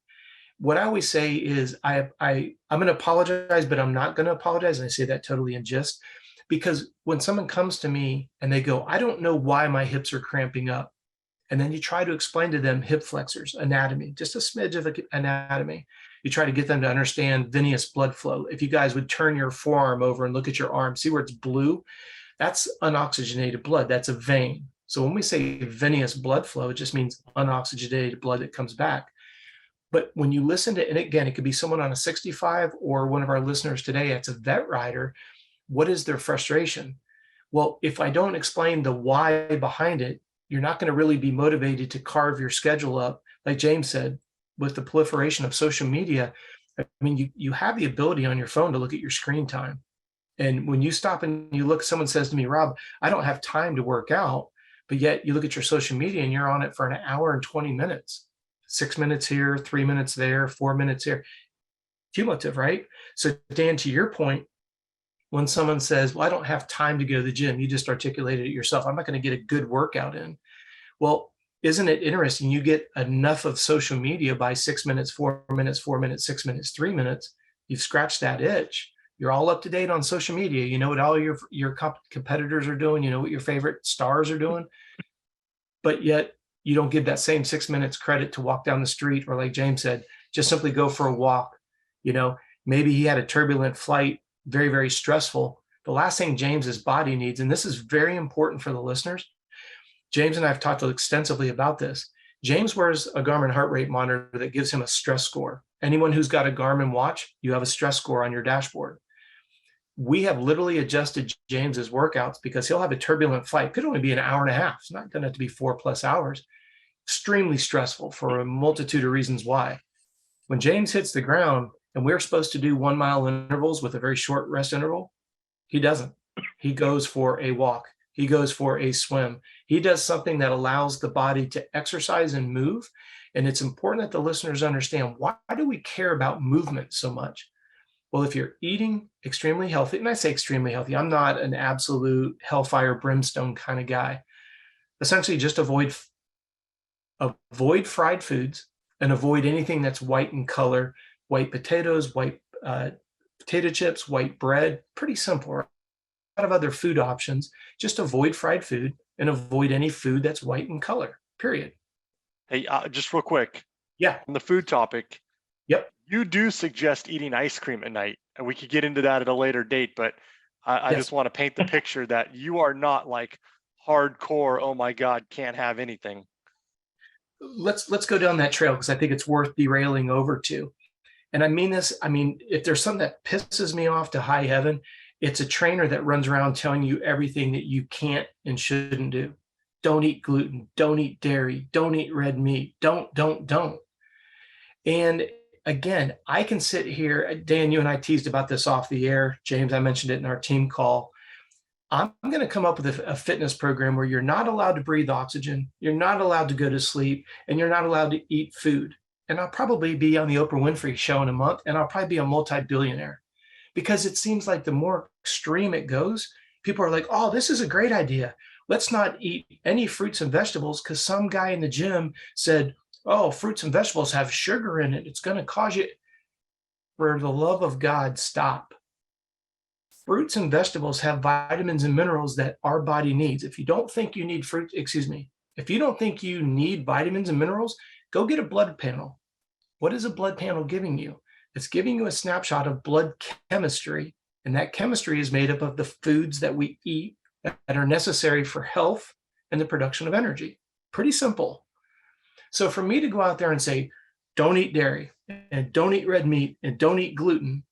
[SPEAKER 3] What I always say is I'm going to apologize, but I'm not going to apologize. And I say that totally in jest, because when someone comes to me and they go, I don't know why my hips are cramping up. And then you try to explain to them hip flexors, anatomy, just a smidge of anatomy. You try to get them to understand venous blood flow. If you guys would turn your forearm over and look at your arm, see where it's blue? That's unoxygenated blood. That's a vein. So when we say venous blood flow, it just means unoxygenated blood that comes back. But when you listen to, and again, it could be someone on a 65 or one of our listeners today, it's a vet rider. What is their frustration? Well, if I don't explain the why behind it, you're not going to really be motivated to carve your schedule up. Like James said, with the proliferation of social media, I mean, you have the ability on your phone to look at your screen time. And when you stop and you look, someone says to me, Rob, I don't have time to work out, but yet you look at your social media and you're on it for an hour and 20 minutes, 6 minutes here, 3 minutes there, 4 minutes here, cumulative, right? So Dan, to your point, when someone says, well, I don't have time to go to the gym, you just articulated it yourself, I'm not going to get a good workout in. Well, isn't it interesting? You get enough of social media by 6 minutes, 4 minutes, 4 minutes, 6 minutes, 3 minutes, you've scratched that itch. You're all up to date on social media. You know what all your competitors are doing. You know what your favorite stars are doing. But yet you don't give that same 6 minutes credit to walk down the street, or like James said, just simply go for a walk. Maybe he had a turbulent flight, very, very stressful. The last thing James's body needs, and this is very important for the listeners, James and I have talked extensively about this. James wears a Garmin heart rate monitor that gives him a stress score. Anyone who's got a Garmin watch, you have a stress score on your dashboard. We have literally adjusted James's workouts because he'll have a turbulent flight. Could only be an hour and a half. It's not going to have to be 4+ hours. Extremely stressful for a multitude of reasons why. When James hits the ground and we're supposed to do 1 mile intervals with a very short rest interval, he doesn't. He goes for a walk. He goes for a swim. He does something that allows the body to exercise and move. And it's important that the listeners understand, why do we care about movement so much? Well, if you're eating extremely healthy, and I say extremely healthy, I'm not an absolute hellfire brimstone kind of guy. Essentially, just avoid fried foods and avoid anything that's white in color, white potatoes, white potato chips, white bread. Pretty simple, right? A lot of other food options. Just avoid fried food and avoid any food that's white in color, period.
[SPEAKER 2] Hey, just real quick.
[SPEAKER 3] Yeah.
[SPEAKER 2] On the food topic.
[SPEAKER 3] Yep.
[SPEAKER 2] You do suggest eating ice cream at night, and we could get into that at a later date, but I
[SPEAKER 3] Yes.
[SPEAKER 2] just want to paint the picture that you are not like hardcore, oh my God, can't have anything.
[SPEAKER 3] Let's go down that trail, because I think it's worth derailing over to. And I mean this, if there's something that pisses me off to high heaven, it's a trainer that runs around telling you everything that you can't and shouldn't do. Don't eat gluten, don't eat dairy, don't eat red meat, don't. And again, I can sit here, Dan, you and I teased about this off the air. James, I mentioned it in our team call. I'm going to come up with a fitness program where you're not allowed to breathe oxygen, you're not allowed to go to sleep, and you're not allowed to eat food. And I'll probably be on the Oprah Winfrey show in a month, and I'll probably be a multi-billionaire. Because it seems like the more extreme it goes, people are like, oh, this is a great idea. Let's not eat any fruits and vegetables because some guy in the gym said, oh, fruits and vegetables have sugar in it. It's going to cause you. For the love of God, stop. Fruits and vegetables have vitamins and minerals that our body needs. If you don't think you need if you don't think you need vitamins and minerals, go get a blood panel. What is a blood panel giving you? It's giving you a snapshot of blood chemistry, and that chemistry is made up of the foods that we eat that are necessary for health and the production of energy. Pretty simple. So for me to go out there and say, don't eat dairy, and don't eat red meat, and don't eat gluten,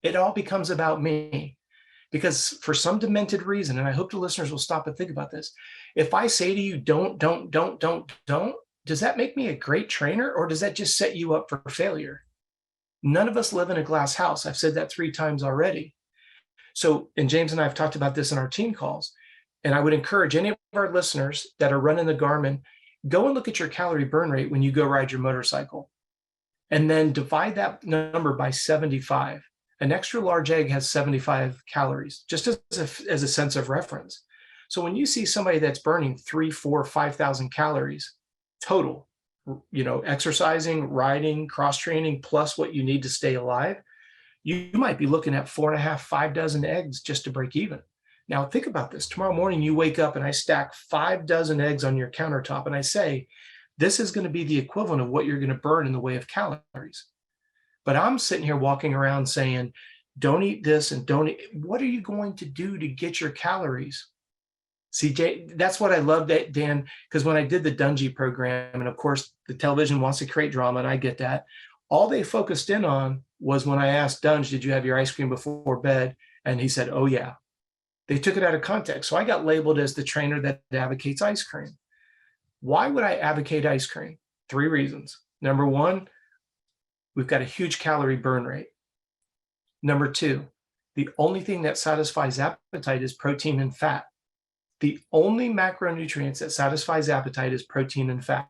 [SPEAKER 3] it all becomes about me. Because for some demented reason, and I hope the listeners will stop and think about this, if I say to you, don't, does that make me a great trainer, or does that just set you up for failure? None of us live in a glass house. I've said that 3 times already. So, and James and I have talked about this in our team calls, and I would encourage any of our listeners that are running the Garmin, go and look at your calorie burn rate when you go ride your motorcycle, and then divide that number by 75. An extra large egg has 75 calories, just as a sense of reference. So when you see somebody that's burning 3, 4, 5,000 calories total, exercising, riding, cross training, plus what you need to stay alive, you might be looking at 4.5, 5 dozen eggs just to break even. Now think about this. Tomorrow morning you wake up and I stack 5 dozen eggs on your countertop and I say, this is going to be the equivalent of what you're going to burn in the way of calories. But I'm sitting here walking around saying, don't eat this and don't eat. What are you going to do to get your calories? See, that's what I love, that, Dan, because when I did the Dungy program, and of course the television wants to create drama, and I get that, all they focused in on was when I asked Dunge, did you have your ice cream before bed? And he said, oh yeah. They took it out of context. So I got labeled as the trainer that advocates ice cream. Why would I advocate ice cream? 3 reasons. Number 1, we've got a huge calorie burn rate. Number 2, the only thing that satisfies appetite is protein and fat. The only macronutrients that satisfies appetite is protein and fat.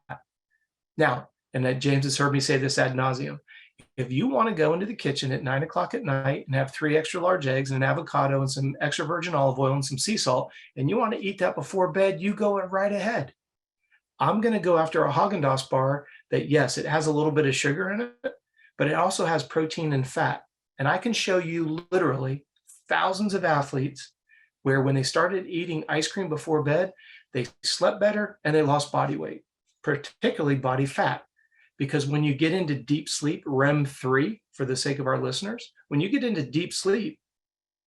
[SPEAKER 3] Now, and that James has heard me say this ad nauseum, if you want to go into the kitchen at 9 o'clock at night and have 3 extra large eggs and an avocado and some extra virgin olive oil and some sea salt, and you want to eat that before bed, you go right ahead. I'm going to go after a Haagen-Dazs bar that, yes, it has a little bit of sugar in it, but it also has protein and fat. And I can show you literally thousands of athletes where when they started eating ice cream before bed, they slept better and they lost body weight, particularly body fat. Because when you get into deep sleep, REM 3, for the sake of our listeners, when you get into deep sleep,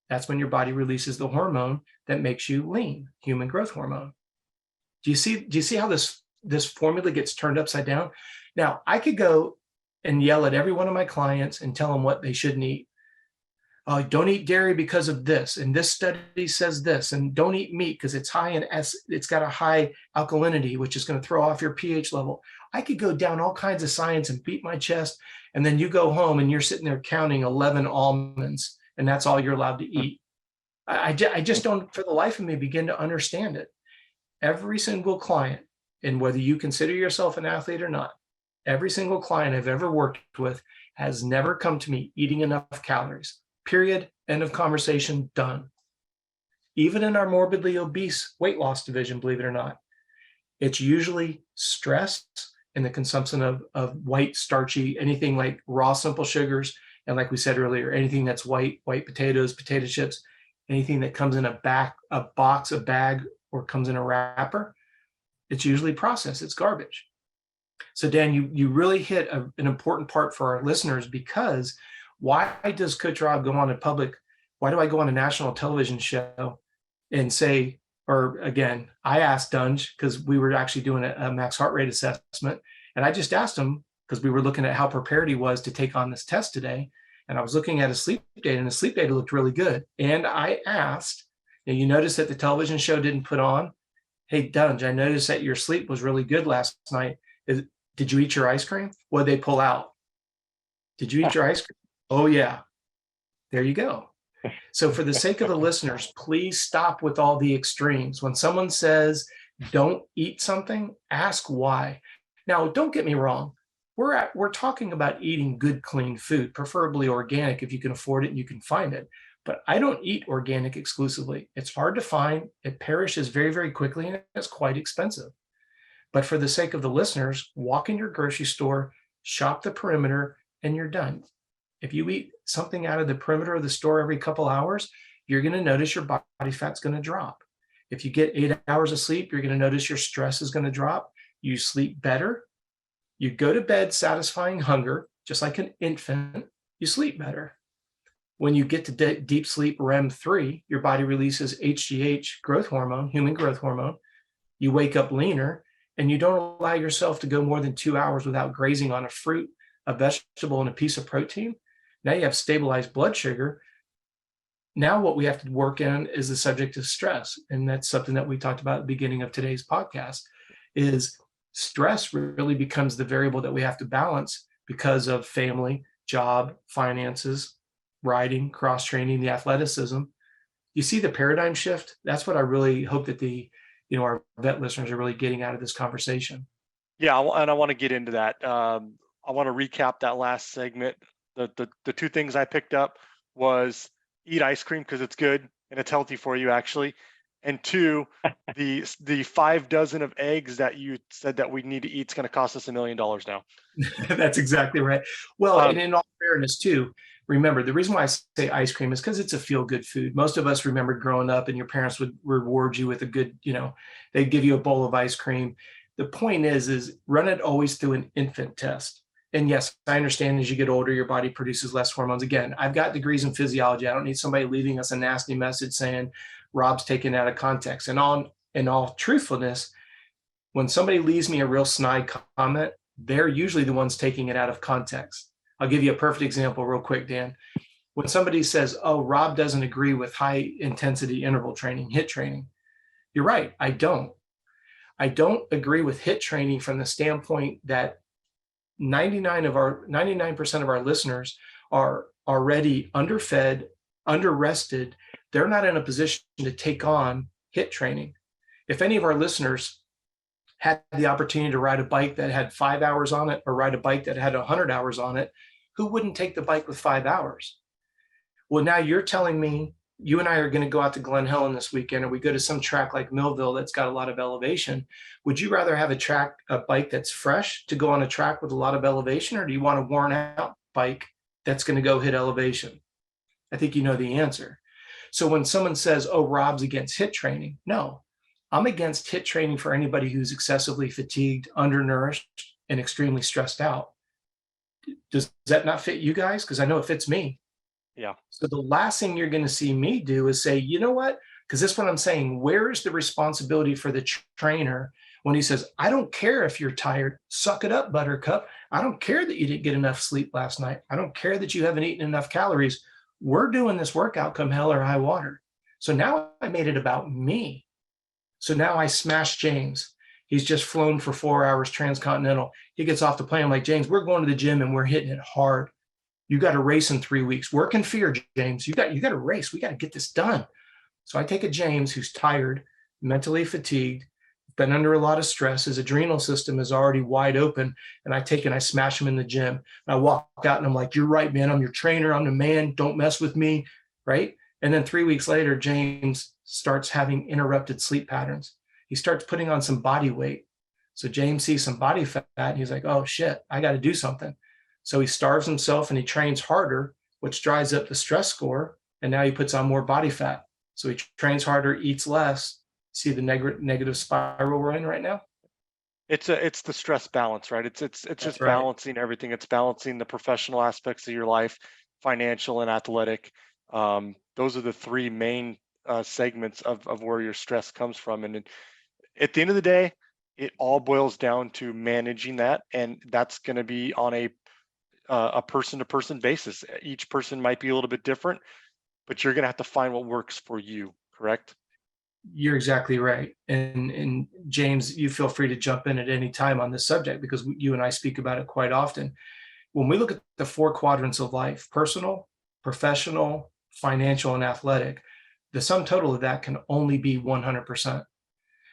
[SPEAKER 3] that's when your body releases the hormone that makes you lean, human growth hormone. Do you see how this formula gets turned upside down? Now, I could go and yell at every one of my clients and tell them what they shouldn't eat. Don't eat dairy because of this, and this study says this, and don't eat meat because it's high in it's got a high alkalinity, which is going to throw off your pH level. I could go down all kinds of science and beat my chest, and then you go home and you're sitting there counting 11 almonds, and that's all you're allowed to eat. I just don't, for the life of me, begin to understand it. Every single client, and whether you consider yourself an athlete or not, every single client I've ever worked with has never come to me eating enough calories. Period. End of conversation. Done. Even in our morbidly obese weight loss division, believe it or not, it's usually stress and the consumption of white, starchy, anything like raw, simple sugars. And like we said earlier, anything that's white potatoes, potato chips, anything that comes in a box, a bag, or comes in a wrapper, it's usually processed. It's garbage. So Dan, you really hit an important part for our listeners, because why does Coach Robb go on in public? Why do I go on a national television show and say, or again, I asked Dunge, because we were actually doing a max heart rate assessment. And I just asked him, because we were looking at how prepared he was to take on this test today. And I was looking at his sleep data, and his sleep data looked really good. And I asked, you notice that the television show didn't put on, hey, Dunge, I noticed that your sleep was really good last night. Did you eat your ice cream? What did they pull out? Did you eat your ice cream? Oh, yeah. There you go. So for the sake of the listeners, please stop with all the extremes. When someone says, don't eat something, ask why. Now, don't get me wrong. We're talking about eating good, clean food, preferably organic if you can afford it and you can find it. But I don't eat organic exclusively. It's hard to find. It perishes very, very quickly, and it's quite expensive. But for the sake of the listeners, walk in your grocery store, shop the perimeter, and you're done. If you eat something out of the perimeter of the store every couple hours, you're going to notice your body fat's going to drop. If you get 8 hours of sleep, you're going to notice your stress is going to drop. You sleep better. You go to bed satisfying hunger, just like an infant. You sleep better. When you get to deep sleep, REM 3, your body releases HGH, growth hormone, human growth hormone. You wake up leaner, and you don't allow yourself to go more than 2 hours without grazing on a fruit, a vegetable, and a piece of protein. Now you have stabilized blood sugar. Now what we have to work in is the subject of stress. And that's something that we talked about at the beginning of today's podcast, is stress really becomes the variable that we have to balance because of family, job, finances, riding, cross training, the athleticism. You see the paradigm shift? That's what I really hope that our vet listeners are really getting out of this conversation.
[SPEAKER 2] Yeah, and I want to get into that. I want to recap that last segment. The two things I picked up was eat ice cream because it's good and it's healthy for you, actually. And two, the 5 dozen of eggs that you said that we need to eat is going to cost us $1 million now.
[SPEAKER 3] That's exactly right. Well, and in all fairness too, remember, the reason why I say ice cream is because it's a feel-good food. Most of us remember growing up and your parents would reward you with a good, they'd give you a bowl of ice cream. The point is run it always through an infant test. And yes, I understand as you get older, your body produces less hormones. Again, I've got degrees in physiology. I don't need somebody leaving us a nasty message saying Rob's taken out of context. And in all truthfulness, when somebody leaves me a real snide comment, they're usually the ones taking it out of context. I'll give you a perfect example real quick, Dan. When somebody says, oh, Rob doesn't agree with high intensity interval training, HIIT training. You're right. I don't agree with HIIT training from the standpoint that 99% of our listeners are already underfed, underrested. They're not in a position to take on HIIT training. If any of our listeners had the opportunity to ride a bike that had 5 hours on it or ride a bike that had 100 hours on it, who wouldn't take the bike with 5 hours? Well, now you're telling me you and I are going to go out to Glen Helen this weekend, or we go to some track like Millville that's got a lot of elevation. Would you rather have a bike that's fresh to go on a track with a lot of elevation, or do you want a worn out bike that's going to go hit elevation? I think you know the answer. So when someone says, oh, Rob's against HIIT training, no, I'm against HIIT training for anybody who's excessively fatigued, undernourished, and extremely stressed out. Does that not fit you guys? Because I know it fits me.
[SPEAKER 2] Yeah.
[SPEAKER 3] So the last thing you're going to see me do is say, you know what? Because this is what I'm saying. Where is the responsibility for the trainer when he says, I don't care if you're tired, suck it up, buttercup. I don't care that you didn't get enough sleep last night. I don't care that you haven't eaten enough calories. We're doing this workout come hell or high water. So now I made it about me. So now I smash James. He's just flown for 4 hours transcontinental. He gets off the plane. I'm like, James, we're going to the gym and we're hitting it hard. You got to race in 3 weeks. Work in fear, James. You got to race. We got to get this done. So I take a James who's tired, mentally fatigued, been under a lot of stress. His adrenal system is already wide open. And I take and I smash him in the gym. And I walk out and I'm like, you're right, man. I'm your trainer. I'm the man. Don't mess with me. Right. And then 3 weeks later, James starts having interrupted sleep patterns. He starts putting on some body weight. So James sees some body fat and he's like, oh shit, I got to do something. So he starves himself and he trains harder, which drives up the stress score. And now he puts on more body fat. So he trains harder, eats less. See the negative spiral we're in right now?
[SPEAKER 2] It's the stress balance, right? It's just
[SPEAKER 3] right.
[SPEAKER 2] Balancing everything. It's balancing the professional aspects of your life, financial and athletic. Those are the three main segments of where your stress comes from. And at the end of the day, it all boils down to managing that. And that's going to be on a person-to-person basis. Each person might be a little bit different, but you're going to have to find what works for you, correct?
[SPEAKER 3] You're exactly right. And James, you feel free to jump in at any time on this subject because you and I speak about it quite often. When we look at the 4 quadrants of life, personal, professional, financial, and athletic, the sum total of that can only be 100%.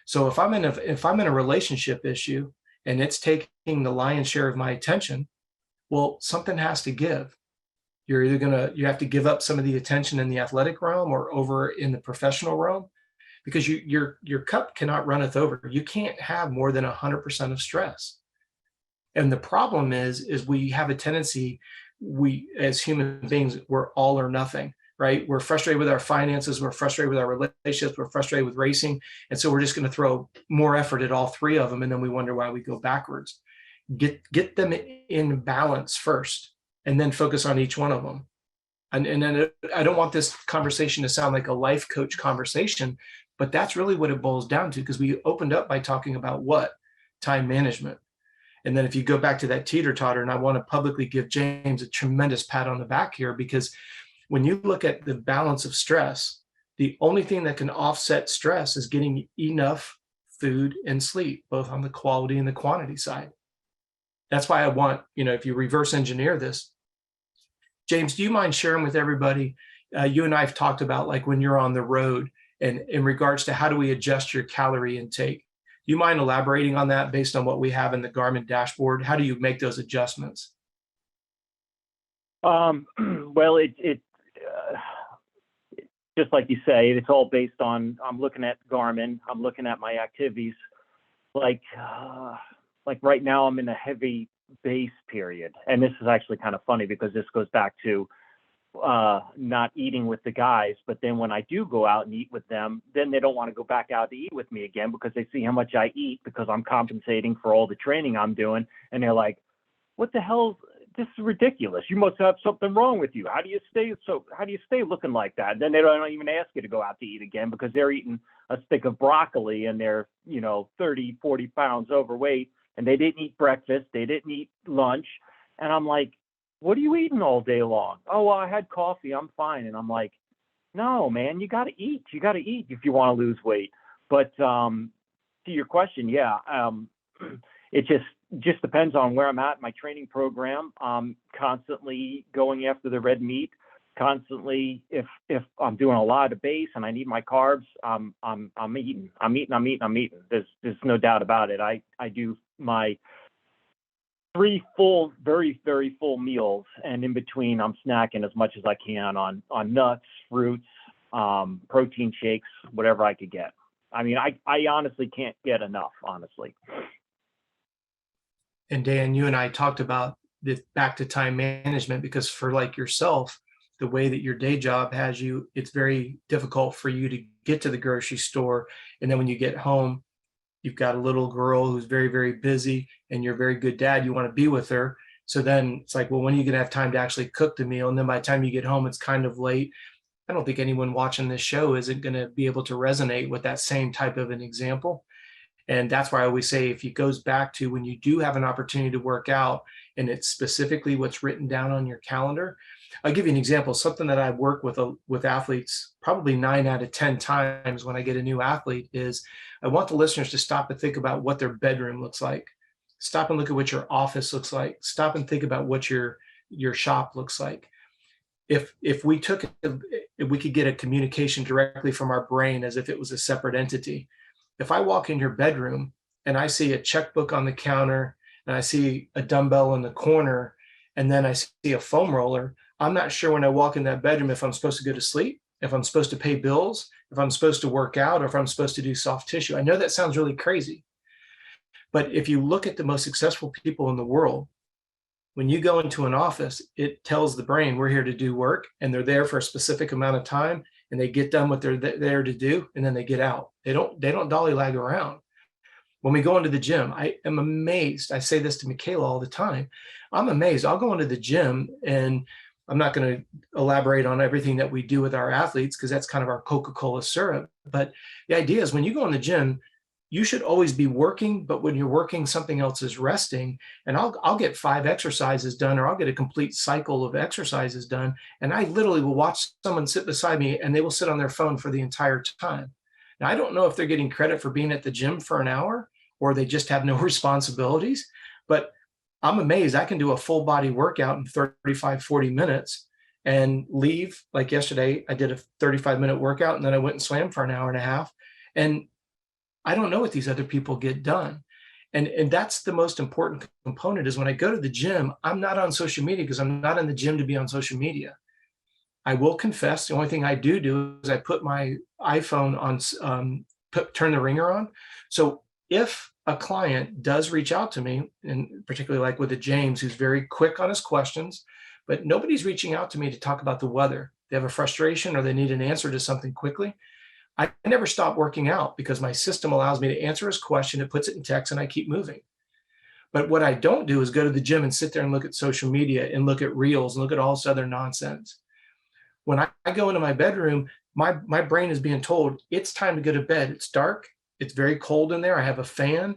[SPEAKER 3] So if I'm in a relationship issue and it's taking the lion's share of my attention, well, something has to give. You have to give up some of the attention in the athletic realm or over in the professional realm, because your cup cannot runneth over. You can't have more than 100% of stress. And the problem is we have a tendency, we as human beings, we're all or nothing, right? We're frustrated with our finances, we're frustrated with our relationships, we're frustrated with racing. And so we're just going to throw more effort at all 3 of them. And then we wonder why we go backwards. Get them in balance first, and then focus on each one of them. And then I don't want this conversation to sound like a life coach conversation, but that's really what it boils down to, because we opened up by talking about what? Time management. And then if you go back to that teeter-totter, and I want to publicly give James a tremendous pat on the back here, because When you look at the balance of stress, the only thing that can offset stress is getting enough food and sleep, both on the quality and the quantity side. That's why I want, if you reverse engineer this, James, do you mind sharing with everybody? You and I have talked about like when you're on the road and in regards to how do we adjust your calorie intake? Do you mind elaborating on that based on what we have in the Garmin dashboard? How do you make those adjustments?
[SPEAKER 4] Well, just like you say, it's all based on, I'm looking at Garmin, I'm looking at my activities. Like right now I'm in a heavy base period. And this is actually kind of funny because this goes back to not eating with the guys. But then when I do go out and eat with them, then they don't want to go back out to eat with me again because they see how much I eat because I'm compensating for all the training I'm doing. And they're like, what the hell? This is ridiculous. You must have something wrong with you. How do you stay looking like that? And then they don't even ask you to go out to eat again because they're eating a stick of broccoli and they're, 30, 40 pounds overweight and they didn't eat breakfast. They didn't eat lunch. And I'm like, what are you eating all day long? Oh, well, I had coffee. I'm fine. And I'm like, no, man, you got to eat. You got to eat if you want to lose weight. But to your question, yeah, it just depends on where I'm at in my training program. Constantly going after the red meat. Constantly, if I'm doing a lot of base and I need my carbs, I'm eating. There's no doubt about it. I do my 3 full, very, very full meals, and in between I'm snacking as much as I can on nuts, fruits, protein shakes, whatever I could get. I mean, I honestly can't get enough, honestly.
[SPEAKER 3] And Dan, you and I talked about this back to time management because for like yourself, the way that your day job has you, it's very difficult for you to get to the grocery store. And then when you get home, you've got a little girl who's very, very busy and you're a very good dad. You want to be with her. So then it's like, well, when are you going to have time to actually cook the meal? And then by the time you get home, it's kind of late. I don't think anyone watching this show isn't going to be able to resonate with that same type of an example. And that's why I always say, if it goes back to when you do have an opportunity to work out and it's specifically what's written down on your calendar. I'll give you an example, something that I work with athletes probably 9 out of 10 times when I get a new athlete is I want the listeners to stop and think about what their bedroom looks like. Stop and look at what your office looks like. Stop and think about what your shop looks like. If we could get a communication directly from our brain as if it was a separate entity. If I walk in your bedroom and I see a checkbook on the counter and I see a dumbbell in the corner and then I see a foam roller, I'm not sure when I walk in that bedroom if I'm supposed to go to sleep, if I'm supposed to pay bills, if I'm supposed to work out, or if I'm supposed to do soft tissue. I know that sounds really crazy. But if you look at the most successful people in the world, when you go into an office, it tells the brain we're here to do work and they're there for a specific amount of time and they get done what they're there to do and then they get out. They don't dollywag around. When we go into the gym, I am amazed. I say this to Michaela all the time. I'm amazed. I'll go into the gym and I'm not going to elaborate on everything that we do with our athletes because that's kind of our Coca-Cola syrup. But the idea is when you go in the gym, you should always be working, but when you're working, something else is resting. And I'll get 5 exercises done, or I'll get a complete cycle of exercises done. And I literally will watch someone sit beside me and they will sit on their phone for the entire time. Now, I don't know if they're getting credit for being at the gym for an hour or they just have no responsibilities, but I'm amazed. I can do a full body workout in 35, 40 minutes and leave. Like yesterday, I did a 35-minute workout and then I went and swam for an hour and a half. And I don't know what these other people get done. And that's the most important component is when I go to the gym, I'm not on social media because I'm not in the gym to be on social media. I will confess the only thing I do is I put my iPhone on, turn the ringer on. So if a client does reach out to me, and particularly like with a James, who's very quick on his questions, but nobody's reaching out to me to talk about the weather. They have a frustration or they need an answer to something quickly. I never stop working out because my system allows me to answer his question. It puts it in text and I keep moving. But what I don't do is go to the gym and sit there and look at social media and look at reels and look at all this other nonsense. When I go into my bedroom, my brain is being told it's time to go to bed. It's dark. It's very cold in there. I have a fan.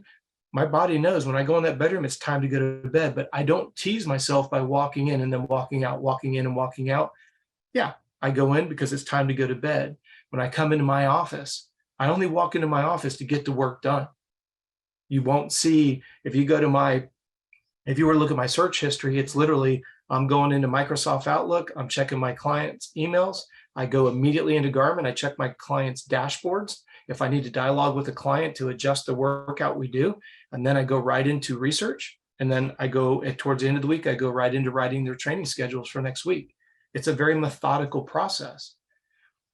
[SPEAKER 3] My body knows when I go in that bedroom, it's time to go to bed, but I don't tease myself by walking in and then walking out, walking in and walking out. Yeah, I go in because it's time to go to bed. When I come into my office, I only walk into my office to get the work done. You won't see, if you go to if you were to look at my search history, it's literally, I'm going into Microsoft Outlook, I'm checking my clients' emails, I go immediately into Garmin, I check my clients' dashboards. If I need to dialogue with a client to adjust the workout we do, and then I go right into research. And then I go towards the end of the week, I go right into writing their training schedules for next week. It's a very methodical process.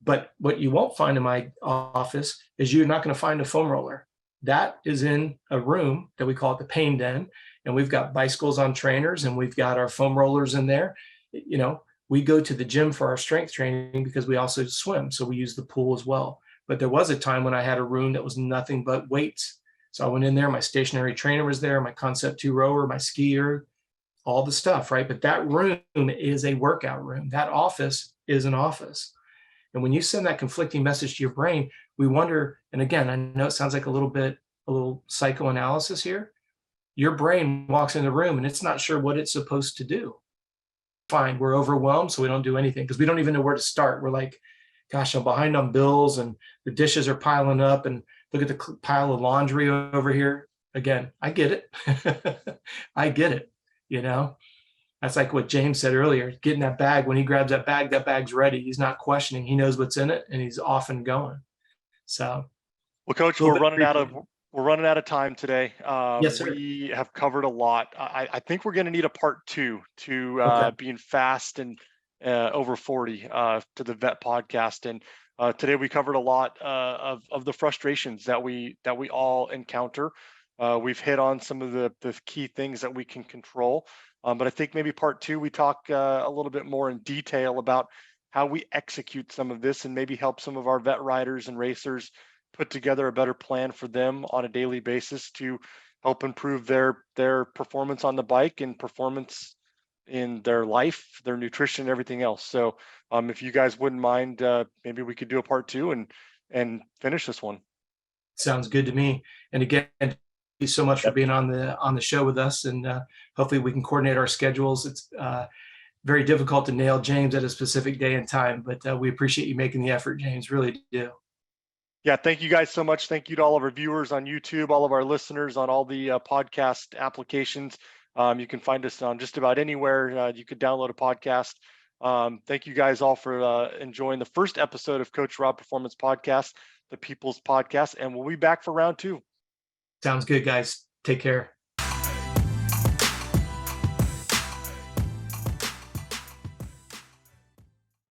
[SPEAKER 3] But what you won't find in my office is you're not going to find a foam roller. That is in a room that we call it the pain den. And we've got bicycles on trainers and we've got our foam rollers in there. You know, we go to the gym for our strength training because we also swim. So we use the pool as well. But there was a time when I had a room that was nothing but weights. So I went in there, my stationary trainer was there, my Concept 2 rower, my skier, all the stuff, right? But that room is a workout room. That office is an office. And when you send that conflicting message to your brain, we wonder, and again, I know it sounds like a little psychoanalysis here. Your brain walks in the room and it's not sure what it's supposed to do. Fine, we're overwhelmed, so we don't do anything because we don't even know where to start. We're like, gosh, I'm behind on bills and the dishes are piling up and look at the pile of laundry over here. Again, I get it. I get it. You know, that's like what James said earlier, getting that bag. When he grabs that bag's ready. He's not questioning. He knows what's in it and he's off and going. So,
[SPEAKER 2] well, Coach, we're running out of time today.
[SPEAKER 3] Yes, sir.
[SPEAKER 2] We have covered a lot. I think we're going to need a part 2 to
[SPEAKER 3] Okay.
[SPEAKER 2] being fast and over 40 to the Vet Podcast. And today we covered a lot of the frustrations that we all encounter. We've hit on some of the key things that we can control. But I think maybe part 2, we talk a little bit more in detail about how we execute some of this and maybe help some of our vet riders and racers put together a better plan for them on a daily basis to help improve their performance on the bike and performance in their life, their nutrition, everything else. So if you guys wouldn't mind, maybe we could do a part 2 and finish this one.
[SPEAKER 3] Sounds good to me. And again, thank you so much for being on the show with us. And hopefully we can coordinate our schedules. It's very difficult to nail James at a specific day and time, but we appreciate you making the effort, James. Really do.
[SPEAKER 2] Yeah, thank you guys so much. Thank you to all of our viewers on YouTube, all of our listeners on all the podcast applications. You can find us on just about anywhere you could download a podcast. Thank you guys all for enjoying the first episode of Coach Robb Performance Podcast, the People's Podcast, and we'll be back for round 2.
[SPEAKER 3] Sounds good, guys. Take care.